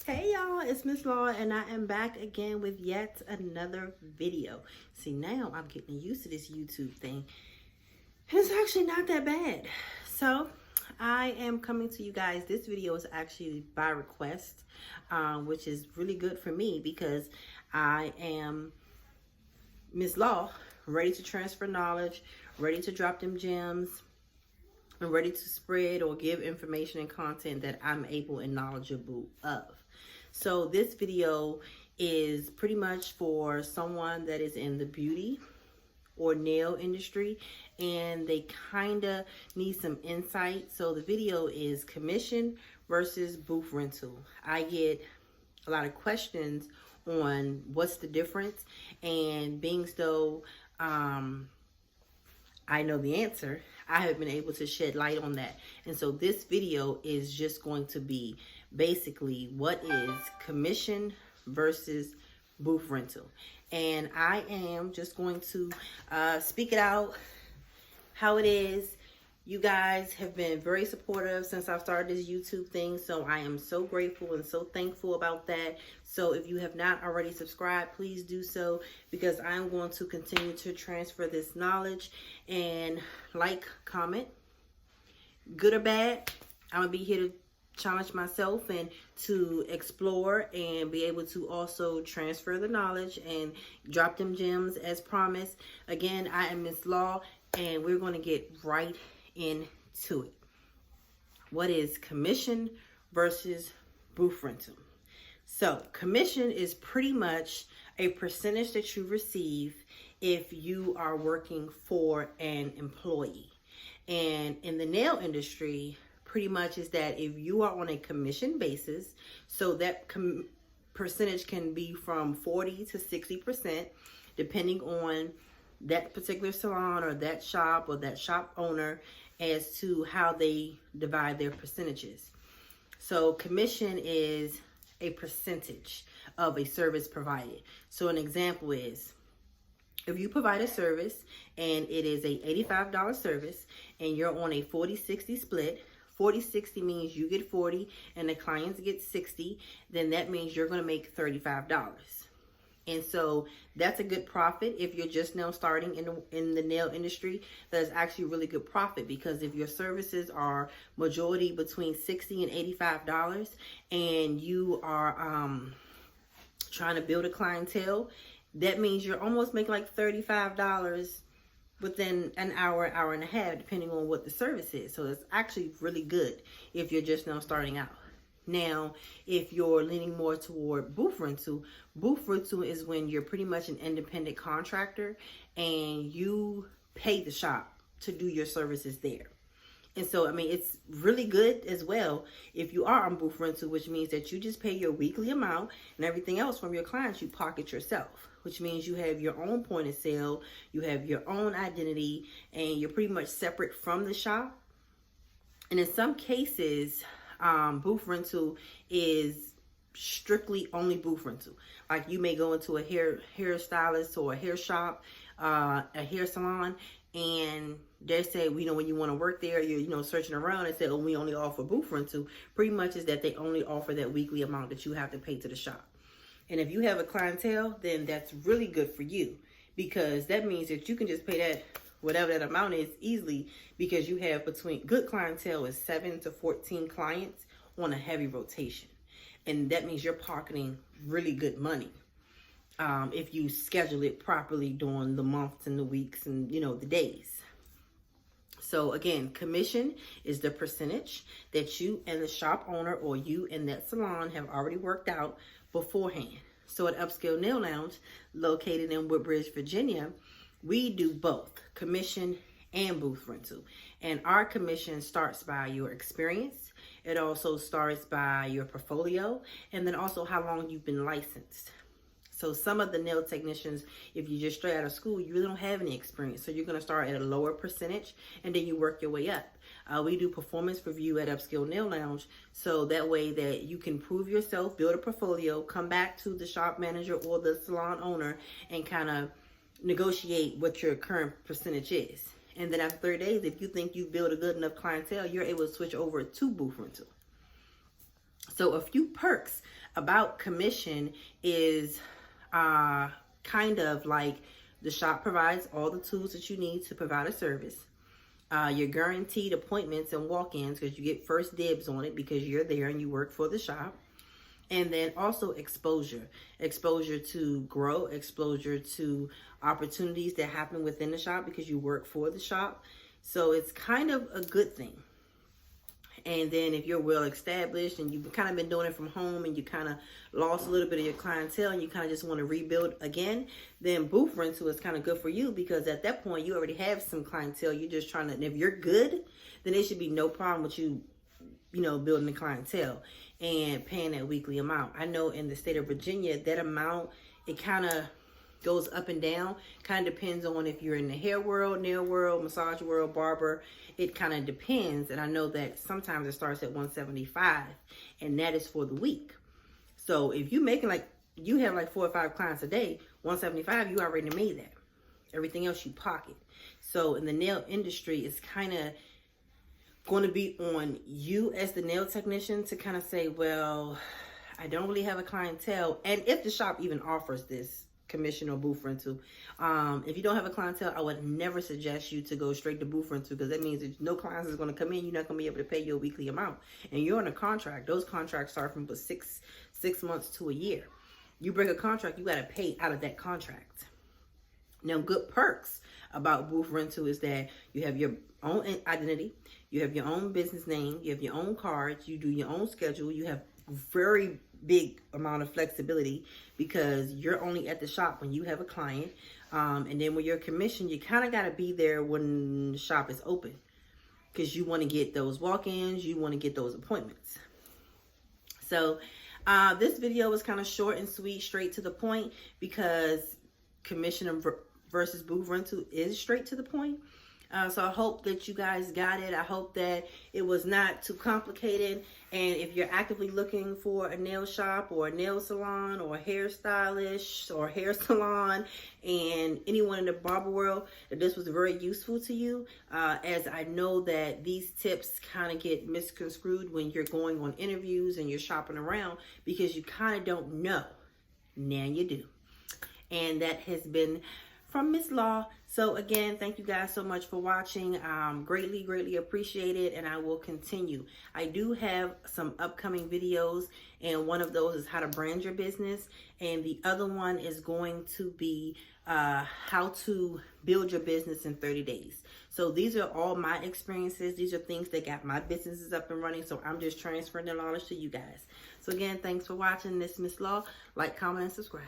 Hey y'all, it's Miss Law and I am back again with yet another video. See, now I'm getting used to this YouTube thing. And it's actually not that bad. So I am coming to you guys. This video is actually by request, which is really good for me because I am Miss Law, ready to transfer knowledge, ready to drop them gems, and ready to spread or give information and content that I'm able and knowledgeable of. So this video is pretty much for someone that is in the beauty or nail industry and they kind of need some insight. So the video is commission versus booth rental. I get a lot of questions on what's the difference, and being so I know the answer, I have been able to shed light on that. And so this video is just going to be basically what is commission versus booth rental. And I am just going to speak it out how it is. You guys have been very supportive since I've started this YouTube thing, so I am so grateful and so thankful about that. So if you have not already subscribed, please do so, because I'm going to continue to transfer this knowledge. And like, comment, good or bad, I'm gonna be here to challenge myself and to explore and be able to also transfer the knowledge and drop them gems as promised. Again, I am Miss Law, and we're going to get right into it. What is commission versus booth rental? So commission is pretty much a percentage that you receive if you are working for an employee. And in the nail industry, pretty much is that if you are on a commission basis, so that percentage can be from 40 to 60%, depending on that particular salon or that shop owner as to how they divide their percentages. So commission is a percentage of a service provided. So an example is, if you provide a service and it is a $85 service and you're on a 40-60 split, 40-60 means you get 40 and the clients get 60, then that means you're going to make $35. And so that's a good profit. If you're just now starting in the nail industry, that's actually really good profit, because if your services are majority between $60 and $85 and you are trying to build a clientele, that means you're almost making like $35 within an hour, hour and a half, depending on what the service is. So it's actually really good if you're just now starting out. Now, if you're leaning more toward booth rental is when you're pretty much an independent contractor and you pay the shop to do your services there. And so, I mean, it's really good as well if you are on booth rental, which means that you just pay your weekly amount and everything else from your clients you pocket yourself, which means you have your own point of sale, you have your own identity, and you're pretty much separate from the shop. And in some cases, booth rental is strictly only booth rental. Like, you may go into a hairstylist or a hair shop, a hair salon, and they say, when you want to work there, you're searching around and say, oh, we only offer booth rental. Pretty much is that they only offer that weekly amount that you have to pay to the shop. And if you have a clientele, then that's really good for you, because that means that you can just pay that, whatever that amount is, easily, because you have between good clientele is 7 to 14 clients on a heavy rotation. And that means you're pocketing really good money if you schedule it properly during the months and the weeks and, the days. So again, commission is the percentage that you and the shop owner or you and that salon have already worked out beforehand. So at Upscale Nail Lounge, located in Woodbridge, Virginia, we do both commission and booth rental. And our commission starts by your experience. It also starts by your portfolio, and then also how long you've been licensed. So some of the nail technicians, if you're just straight out of school, you really don't have any experience. So you're going to start at a lower percentage and then you work your way up. We do performance review at Upscale Nail Lounge, so that way that you can prove yourself, build a portfolio, come back to the shop manager or the salon owner and kind of negotiate what your current percentage is. And then after 30 days, if you think you've built a good enough clientele, you're able to switch over to booth rental. So a few perks about commission is kind of like the shop provides all the tools that you need to provide a service. You're guaranteed appointments and walk-ins because you get first dibs on it because you're there and you work for the shop. And then also exposure to grow, exposure to opportunities that happen within the shop because you work for the shop. So it's kind of a good thing. And then if you're well established and you've kind of been doing it from home and you kind of lost a little bit of your clientele and you kind of just want to rebuild again, then booth rental is kind of good for you because at that point you already have some clientele. You're just trying to, and if you're good, then there should be no problem with you, building the clientele and paying that weekly amount. I know in the state of Virginia, that amount, it kind of goes up and down. Kind of depends on if you're in the hair world, nail world, massage world, barber. It kind of depends. And I know that sometimes it starts at $175 and that is for the week. So if you making you have 4 or 5 clients a day, $175, you already made that. Everything else you pocket. So in the nail industry, it's kind of going to be on you as the nail technician to kind of say, well, I don't really have a clientele. And if the shop even offers this commission or booth rental, if you don't have a clientele, I would never suggest you to go straight to booth rental because that means if no clients is going to come in, you're not going to be able to pay your weekly amount. And you're on a contract. Those contracts start from 6 months to a year. You break a contract, you got to pay out of that contract. Now, good perks about booth rental is that you have your own identity, you have your own business name, you have your own cards, you do your own schedule, you have very big amount of flexibility because you're only at the shop when you have a client. And then when you're commissioned, you kind of got to be there when the shop is open because you want to get those walk-ins, you want to get those appointments. So this video was kind of short and sweet, straight to the point because commission versus booth rental is straight to the point. So I hope that you guys got it. I hope that it was not too complicated. And if you're actively looking for a nail shop or a nail salon or a hairstylist or hair salon and anyone in the barber world, that this was very useful to you, as I know that these tips kind of get misconstrued when you're going on interviews and you're shopping around because you kind of don't know. Now you do. And that has been from Miss Law. So again, thank you guys so much for watching. Greatly appreciate it, and I will continue. I do have some upcoming videos, and one of those is how to brand your business, and the other one is going to be how to build your business in 30 days. So these are all my experiences. These are things that got my businesses up and running, so I'm just transferring the knowledge to you guys. So again, thanks for watching. This is Miss Law. Like, comment, and subscribe.